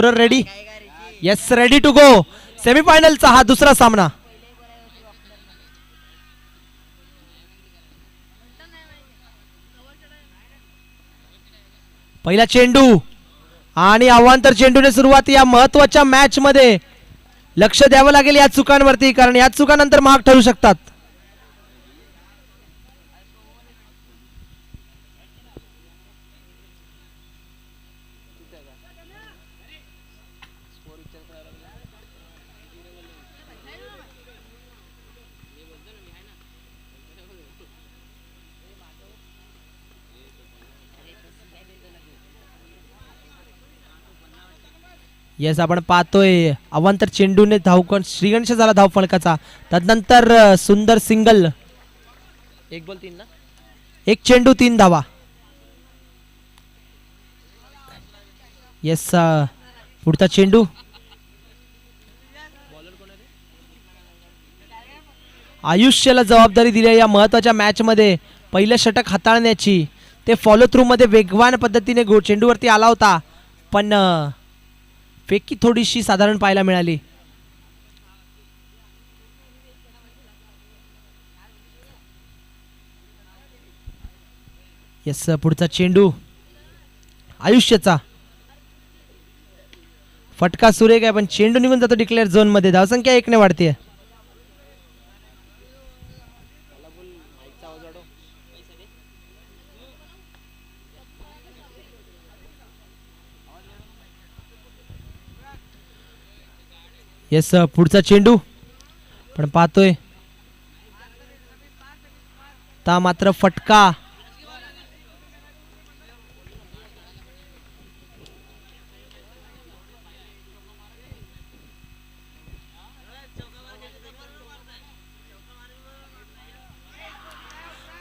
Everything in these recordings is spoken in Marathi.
Ready. Yes, ready to go. सेमीफायनलचा हा दुसरा सामना. पहिला चेंडू आणि अवांतर चेंडूने सुरुवात या महत्वाच्या मॅच मध्ये. लक्ष द्यावं लागेल या चुकांवरती, कारण या चुकांनंतर महाग ठरू शकतात. येस, आपण पाहतोय अवांतर चेंडूने धावकण श्रीगणेश झाला धाव फलकाचा. तदनंतर सुंदर सिंगल. एक बॉल 3 ना, एक चेंडू 3 धावा. येस, पुढचा चेंडू. आयुष्याला जबाबदारी दिली या महत्वाच्या मॅच मध्ये पहिलं षटक हाताळण्याची. ते फॉलो थ्रू मध्ये वेगवान पद्धतीने चेंडूवरती आला होता, पण फेकी थोडीशी साधारण पाहायला मिळाली. येस, पुढचा चेंडू. आयुष्याचा फटका सुरेख आहे, पण चेंडू निघून जातो डिक्लेअर झोन मध्ये. धावसंख्या 1 ने वाढते. येस, पुढचा चेंडू. पण पाहतोय ता मात्र फटका.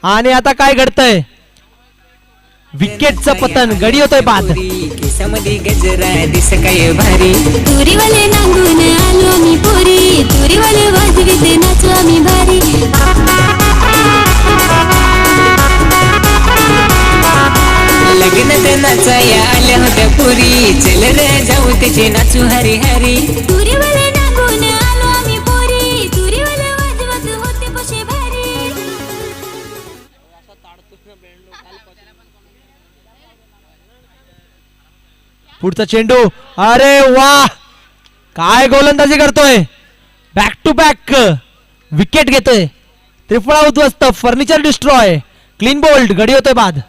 आणि आता काय घडतंय? विकेटचं पतन. गडी होतोय बाद. केसामध्ये गजरा दिस काय भारी. तुरीवाले नांगून आलो आम्ही पोरी, तुरीवाले वाजविते नाचू आम्ही भारी. लग्नात नाचाया आल्या होत्या पुरी. चल रे जाऊ त्याची नाचू हरी हरी. तुरीवाले नांगून आलो आम्ही पोरी, तुरीवाले वाजवत होते कसे भारी. पुढचा चेंडू. अरे वा, काय गोलंदाजी करतोय. बॅक टू बॅक विकेट घेतोय. त्रिफळा उद्ध्वस्त, फर्निचर डिस्ट्रॉय, क्लीन बोल्ड. गडी होतोय बाद.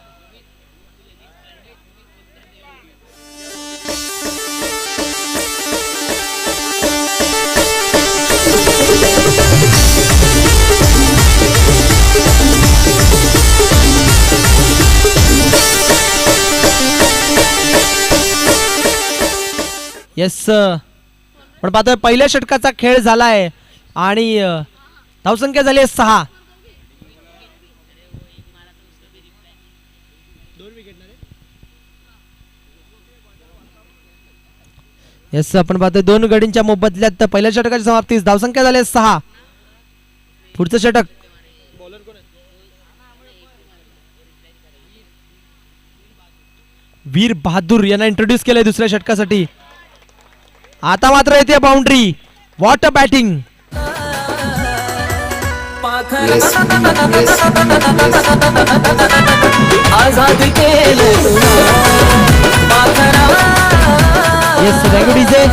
येस, पण पाहतोय पहिल्या षटकाचा खेळ झालाय आणि धावसंख्या झाली आहे 6. येस, आपण पाहतोय 2 गडींच्या मोबदल्यात पहिल्या षटकाची समाप्तीस. धावसंख्या झाली आहे 6. पुढचं षटक. वीर बहादूर यांना इंट्रोड्यूस केलंय दुसऱ्या षटकासाठी. आता मात्र येते boundary. What a batting. Yes, रेगुडीजे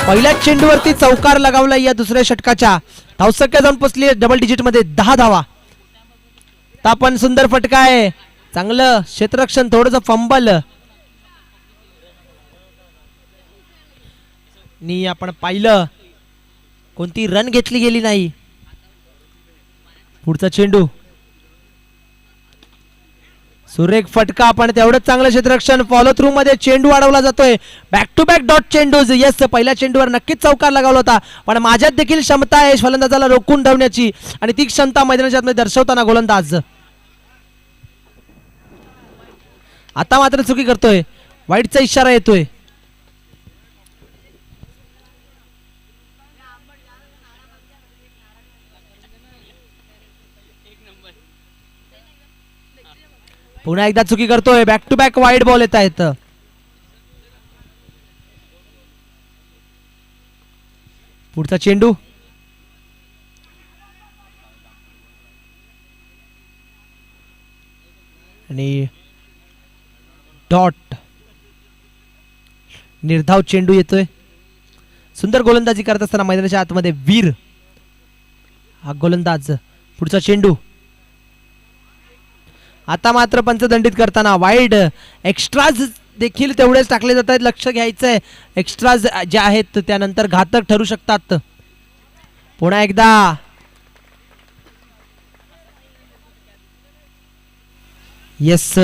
पहिल्याच चेंडूवरती चौकार लगावला या दुसऱ्या षटकाच्या. धावसंख्या जाऊन पोचली डबल डिजिट मध्ये 10 धावा. पण सुंदर फटका आहे. चांगलं क्षेत्ररक्षण, थोडंसं फंबल नी आपण पाहिलं. कोणती रन घेतली गेली नाही. पुढचा चेंडू. सुरेख फटका, पण तेवढंच चांगलं क्षेत्ररक्षण. फॉलो थ्रू मध्ये चेंडू अडवला जातोय. बॅक टू बॅक डॉट चेंडूज. येस, पहिल्या चेंडूवर नक्कीच चौकार लगावला होता, पण माझ्यात देखील क्षमता आहे फलंदाजाला रोखून ठेवण्याची, आणि ती क्षमता मैदानाच्या आतमध्ये दर्शवताना गोलंदाज. आता मात्र चुकी करतोय. वाईटचा इशारा येतोय. पुन्हा एकदा चुकी करतोय. Back to back wide ball येत आहेत. पुढचा चेंडू आणि डॉट. निर्धाव चेंडू येतोय. सुंदर गोलंदाजी करत असताना मैदानाच्या आतमध्ये वीर हा गोलंदाज. पुढचा चेंडू आता मात्र पंचदंडित करताना वाईड. एक्स्ट्राज देखील तेवढेच टाकले जात आहेत. लक्ष घ्यायचंय. एक्स्ट्राज जे आहेत त्यानंतर घातक ठरू शकतात. पुन्हा एकदा येस.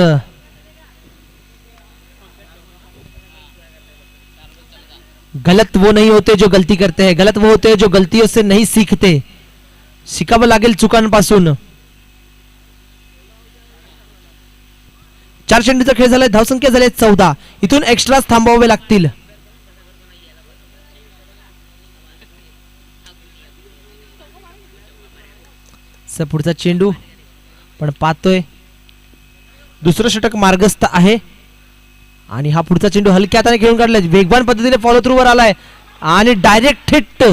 गलत वो नहीं होते जो गलती करते हैं, गलत वो होते हैं जो गलतियों से नहीं सीखते. शिकावं लागेल चुकांपासून. 4 चेंडूचा खेळ झालाय. धावसंख्या झाली 14. इथून एक्स्ट्राज थांबवावे लागतील. पुढचा चेंडू पण पाहतोय दुसरं षटक मार्गस्थ आहे आणि हा पुढचा चेंडू हलक्या हाताने खेळून काढलाय. वेगवान पद्धतीने फॉलो थ्रू वर आलाय आणि डायरेक्ट हिट.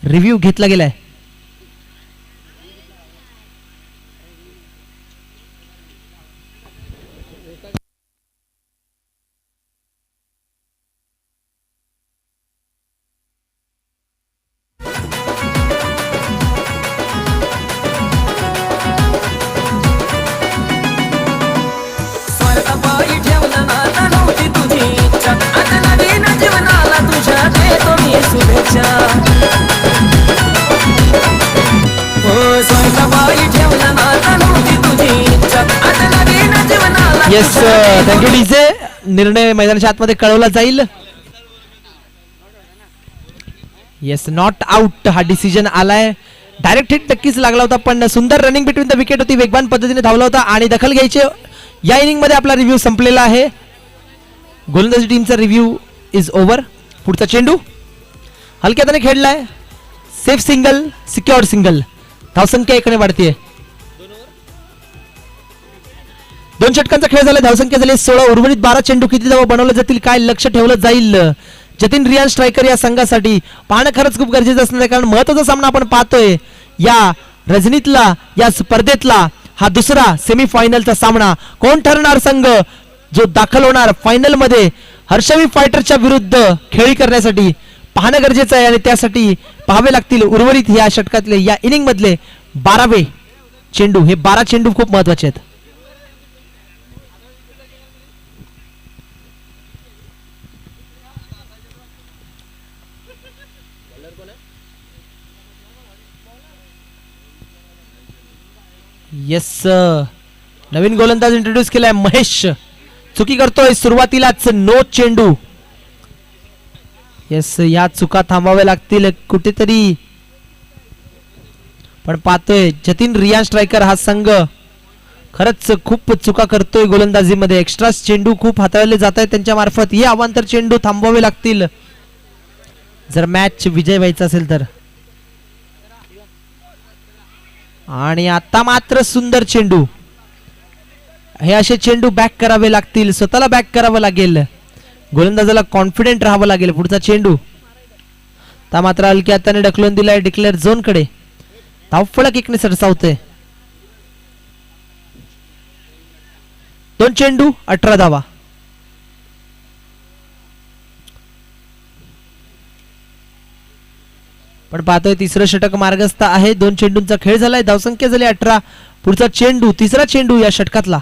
रिव्ह्यू घेतला गेलाय. स्वार्थापायी ठेवलं नाता नव्हती तुझी इच्छा, आता नवीन जीवनाला तुझ्या देतो मी शुभेच्छा. हो स्वार्थापायी ठेवलं नाता नव्हती तुझी इच्छा, आता नवीन जीवनाला येस. Thank you DJ. निर्णय मैदानाच्या आतमध्ये कळवला जाईल. येस, नॉट आउट हा डिसिजन आलाय. डायरेक्ट हिट नक्कीच लागला होता पण सुंदर रनिंग बिटवीन द विकेट होती. वेगवान पद्धतीने धावला होता आणि दखल घ्यायची. या इनिंग मध्ये आपला रिव्ह्यू संपलेला आहे. गोलंदाजी टीमचा रिव्ह्यू इज ओव्हर. पुढचा चेंडू हलक्या हाताने खेळलाय. Safe single, secured single. धावसंख्या 1 ने वाढतीये. 2 षटकांचा खेळ झाला. धावसंख्या झाली 16. उर्वरित 12 चेंडू किती धावा बनवले जातील, काय लक्ष ठेवलं जाईल जतीन रियान स्ट्रायकर या संघासाठी. पाहणं खरंच खूप गरजेचं असणार आहे कारण महत्वाचा सामना आपण पाहतोय या रजनीतला, या स्पर्धेतला. हा दुसरा सेमीफायनलचा सामना. कोण ठरणार संघ जो दाखल होणार फायनल मध्ये हर्षवी फायटरच्या विरुद्ध खेळी करण्यासाठी. पाहणं गरजेचं आहे आणि त्यासाठी पाहावे लागतील उर्वरित या षटकातले, या इनिंग मधले 12वे चेंडू. हे 12 चेंडू खूप महत्वाचे आहेत. येस, नवीन गोलंदाज इंट्रोड्यूस केलाय महेश. चुकी करतोय सुरुवातीलाच. नो चेंडू. येस, या चुका थांबाव्या लागतील कुठेतरी. पण पाहतोय जतीन रियान स्ट्रायकर हा संघ खरंच खूप चुका करतोय गोलंदाजीमध्ये. एक्स्ट्रा चेंडू खूप हाताळले जात आहेत त्यांच्या मार्फत. हे अवांतर चेंडू थांबवावे लागतील जर मॅच विजय व्हायचा असेल तर. आणि आता मात्र सुंदर चेंडू. हे असे चेंडू बॅक करावे लागतील. स्वतःला बॅक करावं लागेल. गोलंदाजाला कॉन्फिडेंट राहावं लागेल. पुढचा चेंडू ता मात्र हलक्या हाताने ढकलून दिलाय डिक्लेअर झोन कडे. धावफलक 1 ने सरसावतोय. 2 चेंडू 18 धावा. पण पाहतोय तिसरं षटक मार्गस्थ आहे. 2 चेंडूंचा खेळ झालाय. धावसंख्या झाली 18. पुढचा चेंडू, तिसरा चेंडू या षटकातला.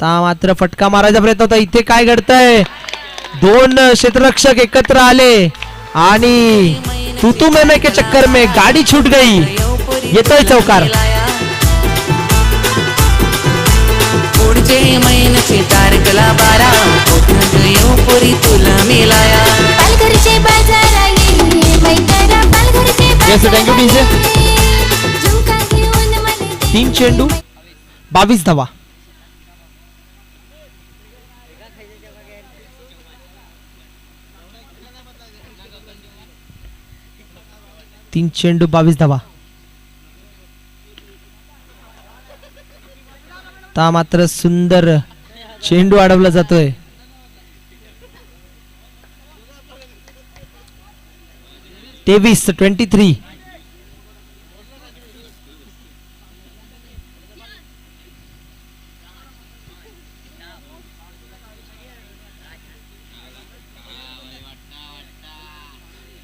ता मात्र फटका मारायचा प्रयत्न होता. इथे काय घडतंय, 2 क्षेत्ररक्षक एकत्र आले आणि तू मैं के चक्कर में गाडी छूट गई. येतोय चौकार. पुढचे महिन्याचे तारखेला 12 येऊ पुरी तुला मिलाया. पालघरचे बाजार आहे मैदाना, पालघरचे Yes, thank you, DJ. झुमका घेऊन मला दे. 3 चेंडू 22 धावा. तीन चेंडू 22 धावा. ता मात्र सुंदर चेंडू अडवला जातोय. तेवीस 23.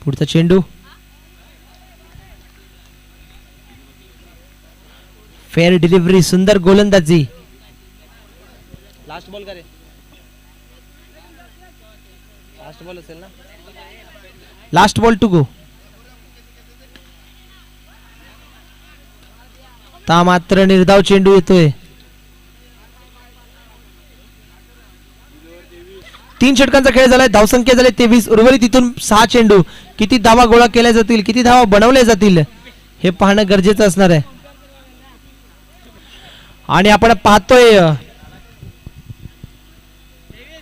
पुढचा चेंडू फेअर डिलिव्हरी, सुंदर गोलंदाजी. लास्ट बॉल करे, लास्ट बॉल असेल ना, लास्ट बॉल टू गो. ता मात्र निर्धाव चेंडू येतोय. 3 षटकांचा खेळ झालाय. धावसंख्या झाली 23. उर्वरित तिथून 6 चेंडू. किती धावा गोळा केल्या जातील, किती धावा बनवल्या जातील हे पाहणं गरजेचं असणार आहे. आणि आपण पाहतोय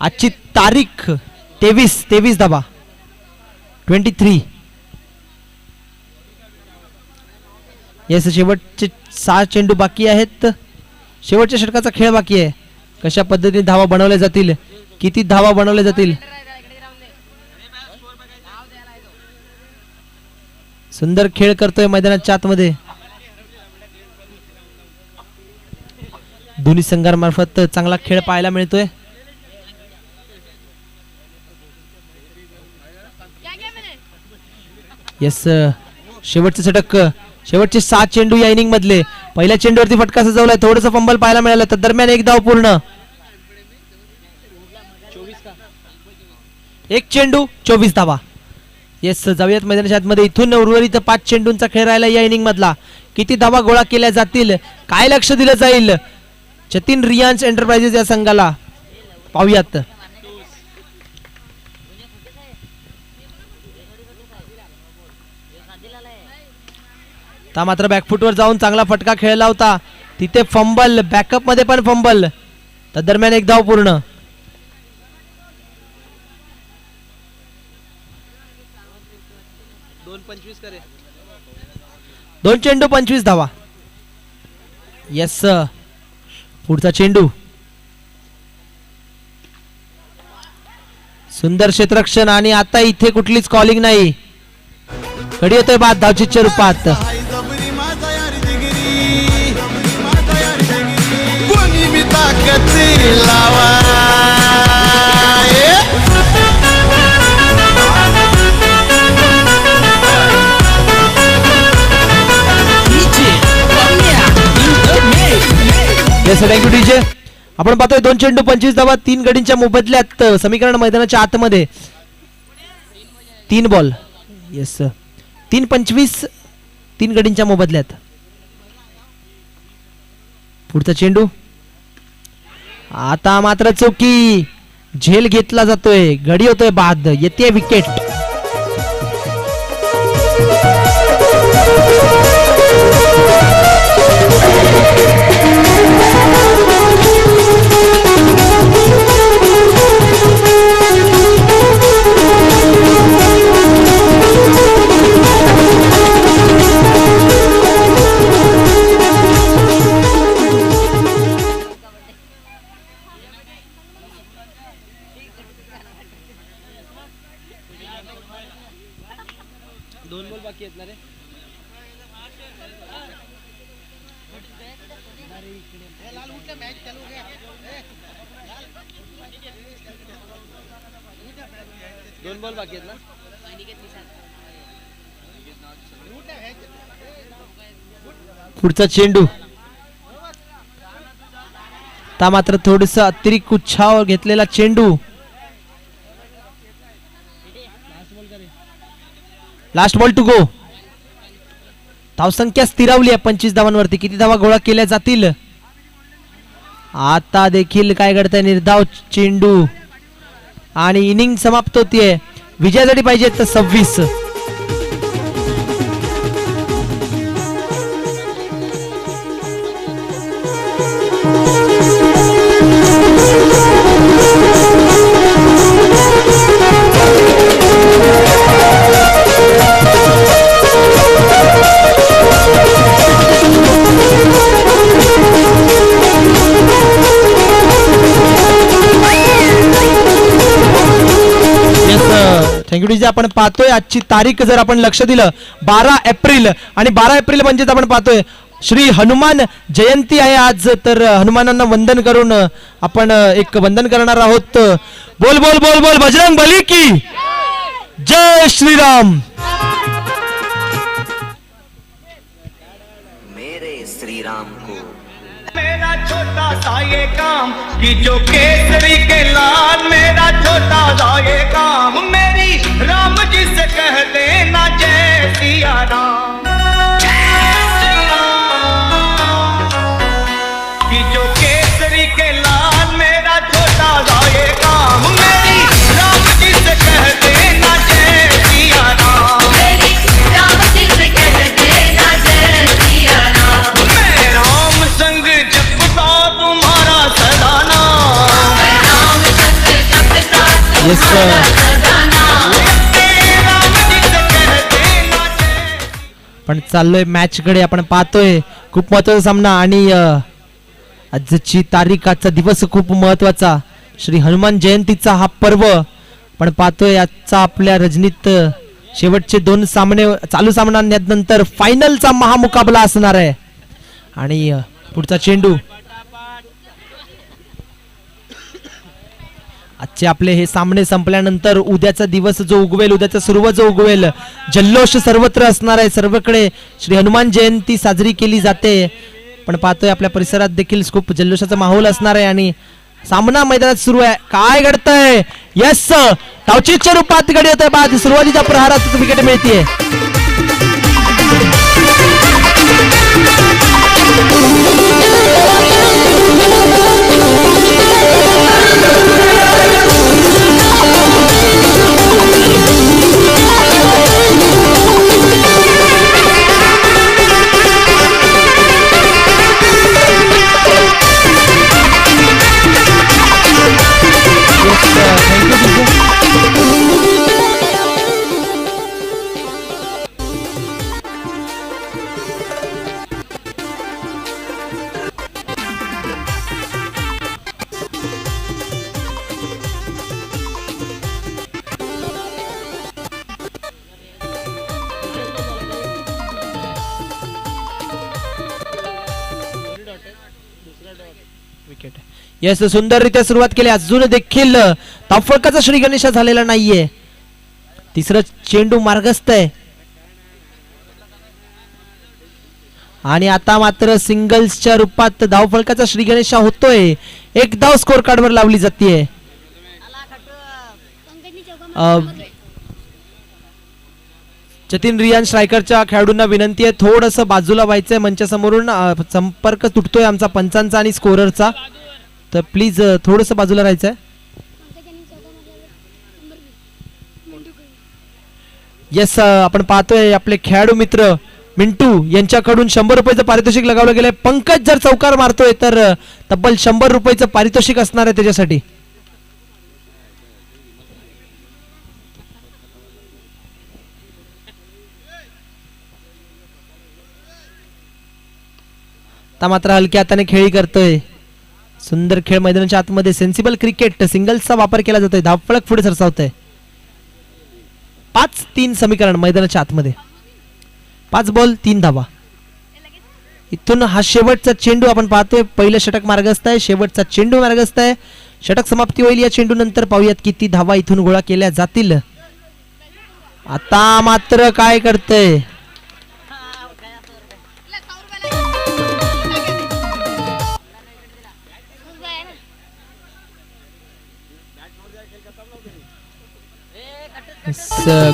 आजची तारीख 23 धावा 23. येस, शेवटचे 6 चेंडू बाकी आहेत. शेवटच्या षटकाचा खेळ बाकी आहे. कशा पद्धतीने धावा बनवल्या जातील, किती धावा बनवल्या जातील. सुंदर खेळ करतोय मैदानाच्या आतमध्ये. दोन्ही संघांमार्फत चांगला खेळ पाहायला मिळतोय. येस, शेवटचे षटक, शेवटचे 6 चेंडू या इनिंग मधले. पहिल्या चेंडूवरती फटका सजवलाय, थोडस फंबल पाहायला मिळालं. तर दरम्यान एक धाव पूर्ण. एक चेंडू 24 धावा. येस, जाऊयात मैदानाच्या आतमध्ये. इथून उर्वरित 5 चेंडूंचा खेळ राहिला या इनिंग मधला. किती धावा गोळा केल्या जातील, काय लक्ष दिलं जाईल जतीन रियांस एंटरप्राइजेस या संघाला, पाहूयात. ता मात्र बॅकफुटवर जाऊन चांगला फटका खेळला होता. तिथे फंबल, बॅकअप मध्ये पण फंबल. तर दरम्यान एक धाव पूर्ण. दोन चेंडू 25 धावा. येस, पुढचा चेंडू. सुंदर क्षेत्ररक्षण आणि आता इथे कुठलीच कॉलिंग नाही. कडी होतोय बाद धावचीच्या रूपात. Thank you DJ. आपण पाहतोय 2 चेंडू 25 धावा 3 गडींच्या मोबदल्यात. समीकरण मैदानाच्या आतमध्ये 3 बॉल. येस, 3-25 3 गडींच्या मोबदल्यात. पुढचा चेंडू. आता मात्र चौकी, झेल घेतला जातोय. गडी होतोय बाद. येते विकेट. पुढचा चेंडू. ता मात्र थोडस अतिरिक्त उत्साह घेतलेला चेंडू. Last ball to go. धावसंख्या स्थिरावली आहे 25 धावांवरती. किती धावा गोळा केल्या जातील. आता देखील काय घडतंय, निर्धाव चेंडू आणि इनिंग समाप्त होतीये. विजयासाठी पाहिजे तर 26. Thank you DJ. आपण पाहतोय आजची तारीख जर आपण लक्ष दिलं 12 एप्रिल आणि 12 एप्रिल म्हणजेच आपण पाहतोय श्री हनुमान जयंती आहे आज. तर हनुमानांना वंदन करून आपण एक वंदन करणार आहोत. बोल बोल बोल बोल बजरंग बली की जय श्रीराम. मेरे श्री राम को मेरा छोटा सा ये काम कि जो केसरी के लाल मेरा छोटा सा ये काम मेरी राम जी से कह देना जय सिया राम. कि जो केसरी के लाल मेरा छोटा सा ये काम मेरी राम जी से कह देना जय सिया राम. मेरी राम जी से कह देना जय सिया राम. मैं राम संग जपता तुम्हारा सदा नाम. मैं राम संग जपता येस तुम्हारा सदा नाम. राम जी से कह देना जय. पण चाललोय मॅच कडे. आपण पाहतोय खूप महत्वाचा सामना आणि आजची तारीख आजचा दिवस खूप महत्वाचा श्री हनुमान जयंतीचा हा पर्व. पण पाहतोय आजचा आपल्या रजनीत शेवटचे 2 सामने चालू सामन्यानंतर फायनलचा महामुकाबला असणार आहे. आणि पुढचा चेंडू आजचे आपले हे सामने संपल्यानंतर उद्याचा दिवस जो उगवेल उद्याचा सूर्य जो उगवेल जल्लोष सर्वत्र असणार आहे. सर्वकडे श्री हनुमान जयंती साजरी केली जाते. पण पाहतोय आपल्या परिसरात देखील खूप जल्लोषाचा माहोल असणार आहे आणि सामना मैदानात सुरू आहे. काय घडतंय? यस धावचीच्या रूपात गडी होत आहे. बाद सुरुवातीच्या प्रहारात विकेट मिळतीये. येस सुंदररित्या सुरुवात केली. अजून देखील ताफळकाचा श्री गणेशा झालेला नाहीये. तिसरं चेंडू मार्गस्थ आहे आणि आता मात्र सिंगल्सच्या रूपात धावफलकाचा श्री गणेशा होतोय. 1 धाव स्कोर कार्ड वर लावली जाते. जतीन रियान स्ट्रायकरच्या खेळाडूंना विनंती आहे थोडस बाजूला व्हायचंय. मंचासमोरून संपर्क तुटतोय आमचा पंचांचा आणि स्कोररचा. तर प्लीज थोडस बाजूला राहायचंय. येस आपण पाहतोय आपले खेळाडू मित्र मिंटू यांच्याकडून 100 रुपयाचं पारितोषिक लगावलं गेलंय. पंकज जर चौकार मारतोय तर तब्बल 100 रुपयाचं पारितोषिक असणार आहे त्याच्यासाठी. आता मात्र हलक्या हाताने खेळी करतोय. सुंदर खेळ मैदानाच्या आतमध्ये सेन्सिबल क्रिकेट सिंगल्सचा वापर केला जातोय. धावफलक पुढे सरसावतोय. 5-3 समीकरण मैदानाच्या आतमध्ये. 5 बॉल 3 धावा. इथून हा शेवटचा चेंडू आपण पाहतोय. पहिलं षटक मार्गस्थ आहे. शेवटचा चेंडू मार्गस्थ आहे. षटक समाप्ती होईल या चेंडू नंतर. पाहूयात किती धावा इथून गोळा केल्या जातील. आता मात्र काय करतंय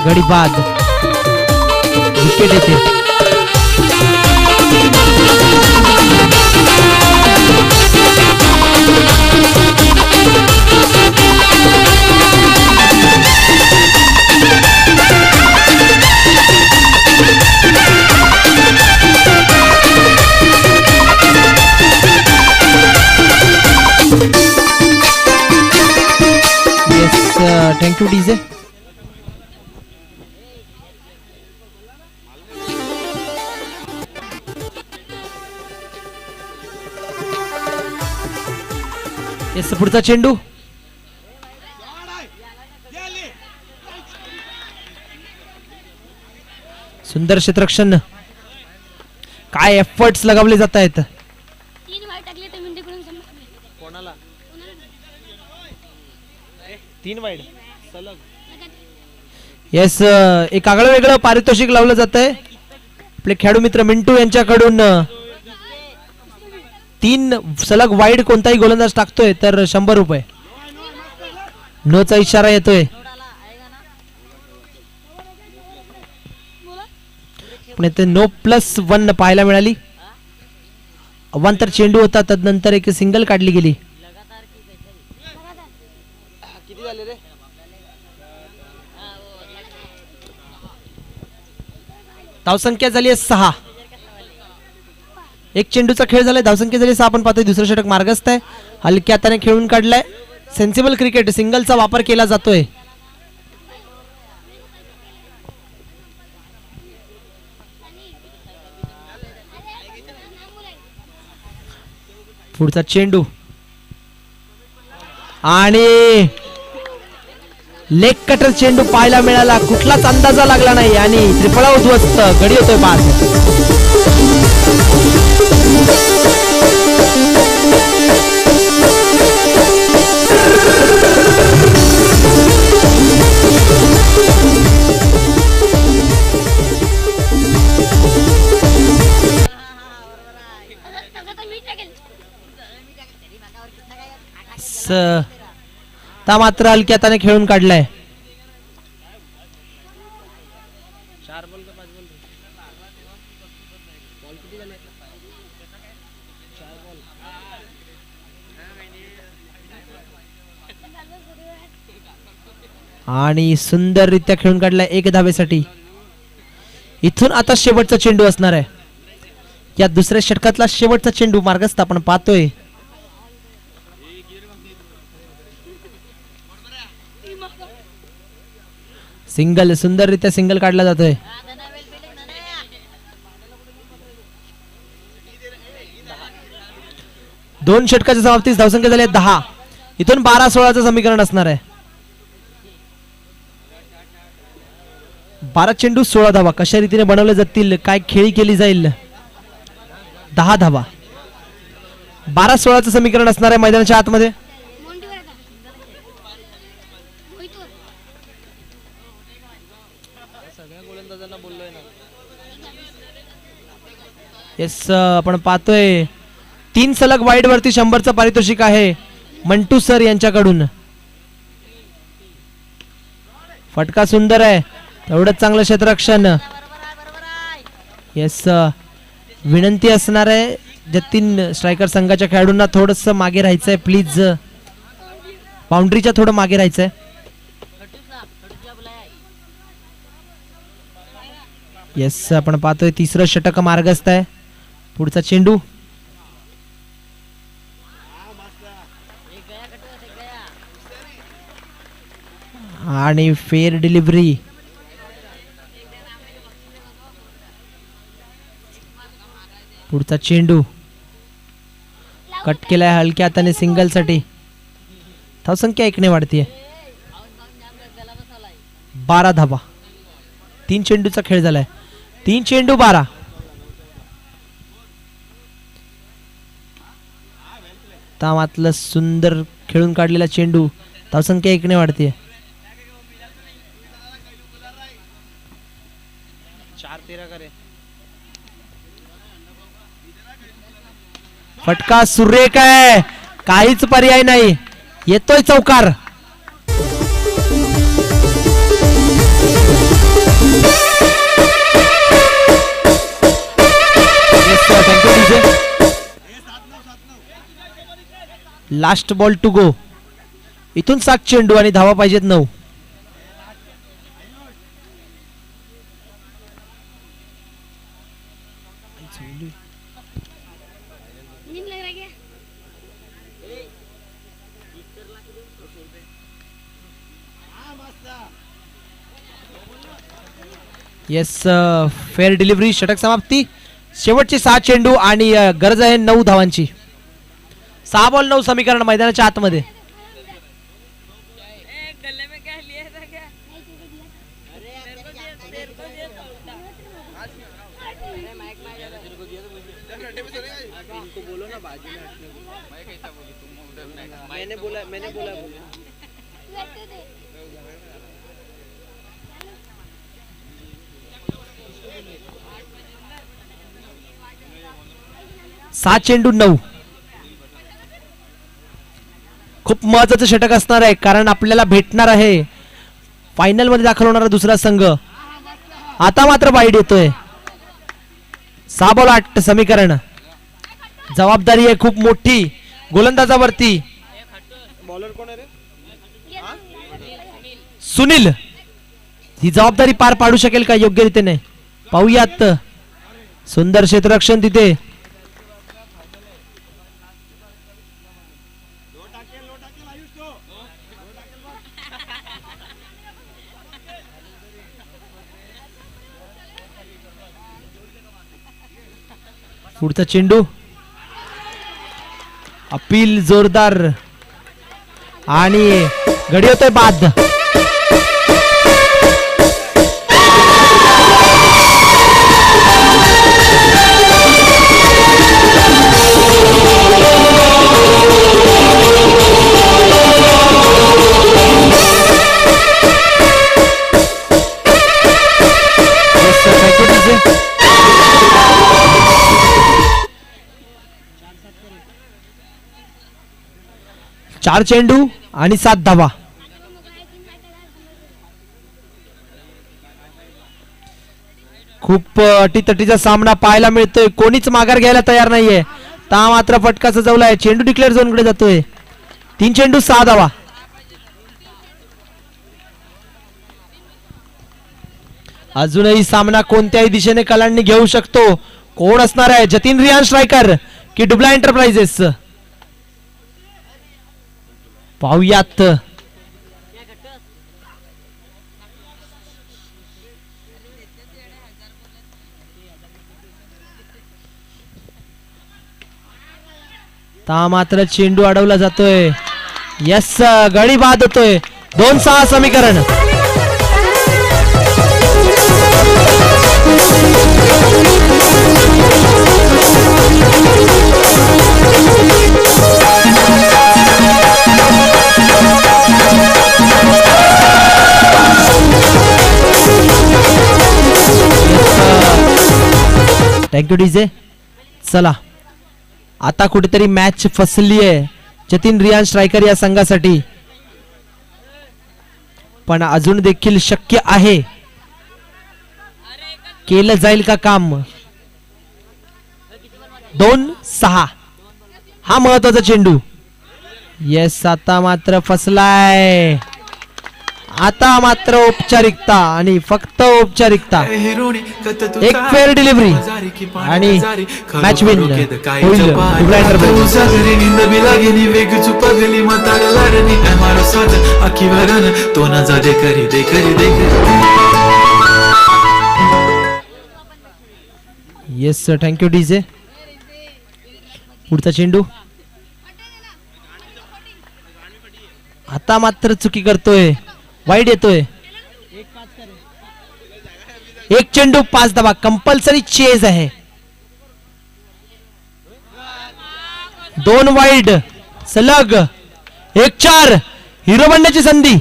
गडी बाद विकेट येते. Yes thank you DJ. येस पुढचा चेंडू सुंदर क्षेत्ररक्षण. काय एफर्ट्स लगावले जात आहेत. 3 वाईट टाकले तर मी तिकडून कोणाला 3 वाईड सलग. येस, एक आगळं वेगळं पारितोषिक लावलं जात आहे. आपले खेळाडू मित्र मिंटू यांच्याकडून 3 सलग वाईड कोणताही गोलंदाज टाकतोय तर 100 रुपये. नोचा इशारा येतोय. पण इथे नो +1 पाहायला मिळाली. अवांतर चेंडू होता, तदनंतर एक सिंगल काढली गेली. धावसंख्या झाली आहे 6. एक चेंडूचा खेळ झालाय. धावसंख्या झाली 6. आपण पाहतोय दुसरं षटक मार्गस्थ आहे. हलक्या हाताने खेळून काढलाय. सेन्सिबल क्रिकेट, सिंगलचा वापर केला जातोय. पुढचा चेंडू आणि लेग कटर चेंडू पाहायला मिळाला. कुठलाच अंदाजा लागला नाही आणि त्रिफळा उद्ध्वस्त. गडी होतोय बाद. ता मात्र हलक्या हाताने खेळून काढलाय. आणि सुंदररित्या खेळून काढलाय 1 धावेसाठी. इथून आता शेवटचा चेंडू असणार आहे. या दुसऱ्या षटकातला शेवटचा चेंडू मार्गस्थ आपण पाहतोय. सिंगल, सुंदररित्या सिंगल काढला जातोय. दोन षटकाच्या समाप्तीस धावसंख्या झाली 10. इथून 12-16चं समीकरण असणार आहे. 12 चेंडू 16 धावा कशा रीतीने बनवले जातील, काय खेळी केली जाईल. 10 धावा. 12-16चं समीकरण असणार आहे मैदानाच्या आतमध्ये. येस, आपण पाहतोय 3 सलग वाईड वरती 100चं पारितोषिक आहे मंटू सर यांच्याकडून. फटका सुंदर आहे, तेवढंच चांगलं क्षेत्ररक्षण. येस, विनंती असणार आहे ज्या 3 स्ट्रायकर संघाच्या खेळाडूंना थोडंसं मागे राहायचंय प्लीज. बाउंड्रीच्या थोडं मागे राहायचंय. येस, आपण पाहतोय तिसरं षटक मार्गस्थ आहे. पुढचा चेंडू आणि फेअर डिलिव्हरी. पुढचा चेंडू कट केलाय हलक्या हाताने सिंगल साठी. धावसंख्या 1 ने वाढतीये. 12 धावा. 3 चेंडूचा खेळ झालाय. 3 चेंडू 12. तामातलं सुंदर खेळून काढलेला चेंडू. धावसंख्या 1 ने वाढतीये. 4-13 करे. फटका सुरेख आहे, काहीच पर्याय नाही. येतोय चौकार. Last ball to go. इथून 7 चेंडू आणि धावा पाहिजेत 9. Yes, fair delivery. षटक समाप्ती. शेवटचे 6 चेंडू आणि गरज आहे 9 धावांची. 6 बॉल 9 समीकरण मैदानाच्या आतमध्ये. सात चेंडू 9. खूप महत्वाचं षटक असणार आहे कारण आपल्याला भेटणार आहे फायनल मध्ये दाखल होणारा दुसरा संघ. आता मात्र वाईड येतोय. 6 बॉल 8 समीकरण. जबाबदारी आहे खूप मोठी गोलंदाजावरती. सुनील ही जबाबदारी पार पाडू शकेल का योग्य रीतीने पाहूयात. सुंदर क्षेत्ररक्षण तिथे. पुढचा चेंडू अपील जोरदार आणि गडी होतोय बाद. चार चेंडू आणि 7 धावा. खूप अटीतटीचा सामना पाहायला मिळतोय. कोणीच माघार घ्यायला तयार नाहीये. ता मात्र फटका सजवलाय. चेंडू डिक्लेअर झोन कडे जातोय. 3 चेंडू 6 धावा. अजूनही सामना कोणत्याही दिशेने कलांनी घेऊ शकतो. कोण असणार आहे जतीन रियान स्ट्रायकर की डुबला एंटरप्राइजेस पाहूयात. ता मात्र चेंडू अडवला जातोय. यस गडी बाद होतोय. 2-6 समीकरण. Thank you DJ. चला आता कुठेतरी मॅच फसली आहे जतीन रियान स्ट्रायकर या संघासाठी. पण अजून देखील शक्य आहे. केलं जाईल का काम. 2-6 हा महत्वाचा चेंडू. येस आता मात्र फसलाय. आता मात्र औपचारिकता आणि फक्त औपचारिकता. एक फेअर डिलिव्हरी आणि मॅच विन होईल. Yes thank you DJ. पुढचा चेंडू आता मात्र चुकी करतोय. वाईड येतोय. 1 चेंडू 5 धावा. कंपल्सरी चेज आहे. 2 वाईड सलग. 1-4 हिरो बनण्याची संधी.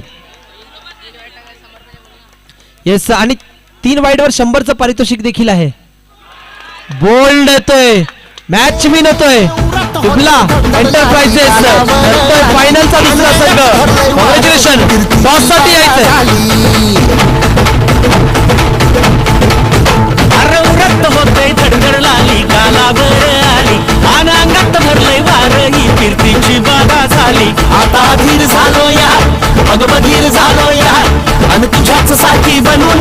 येस आणि 3 वाईड वर 100चं पारितोषिक देखील आहे. बोल्ड येतोय. मॅच विन होतोय. डुबला एंटरप्राइजेस फायनलचा दुसरा संघ. कॉंग्रॅच्युलेशन. टॉस साठी यायचंय. रक्त होते धडधड लाली कालावर आली अनांगात भरलंय वार ही कीर्तीची बाधा झाली. आता धीर झालो या मग बधीर झालो या आणि तुझ्याच साथी बनवा